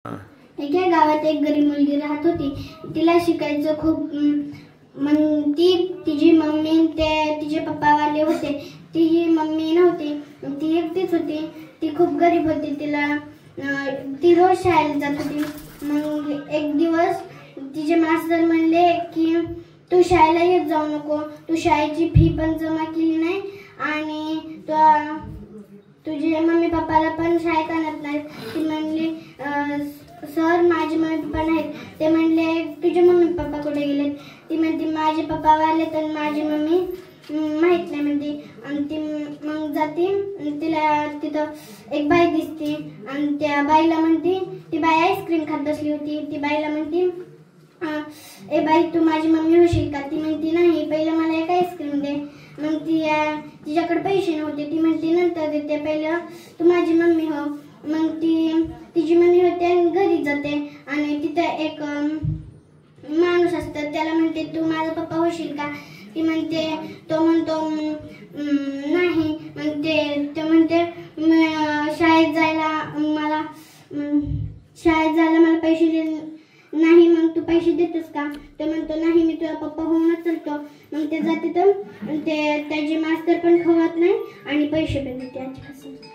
एका गावात एक गरीब मुलगी राहत होती. तिला शिकायचं खूप. मग तिची मम्मी तिचे पप्पा वाले होते. तिची मम्मी नव्हती, ती एकटीच होती. ती खूप गरीब होती. ती रोज शाळेला जात होती. मग एक दिवस तिचे मास्तर म्हणले की तू शाळेला येत जाऊ नको, तू शाळेची फी पण जमा केली नाही आणि तुझे मम्मी पप्पाला पण शाळेत आणत नाही. ती म्हणली सर माझे मम्मी पप्पा नाहीत. ते म्हणले तुझे मम्मी पप्पा कुठे गेलेत? ती म्हणते माझे पप्पा वाले तर माझी मम्मी माहीत नाही म्हणते. आणि ती मग जाते. तिला तिथं एक बाई दिसते आणि त्या बाईला म्हणते, ती बाई आईस्क्रीम खात बसली होती. ती बाईला म्हणते ए बाई तू माझी मम्मी होशील का? ती म्हणते नाही, पहिलं मला एक आईस्क्रीम दे. मग तिच्याकडे पैसे नव्हते. ती म्हणते नंतर देते, पहिलं तू माझी मम्मी हो. मग तिची मम्मी होते आणि घरी जाते आणि तिथं एक माणूस असतं. त्याला म्हणते तू माझा पप्पा होशील का? ती म्हणते, तो म्हणतो नाही. मग ते म्हणते शाळेत जायला मला पैसे नाही. मग तू पैसे देतोस का? तो म्हणतो नाही, मी तुझा पप्पा होऊनच चलतो. मग ते जाते तर त्याचे मास्तर पण खवत नाही आणि पैसे पण देते.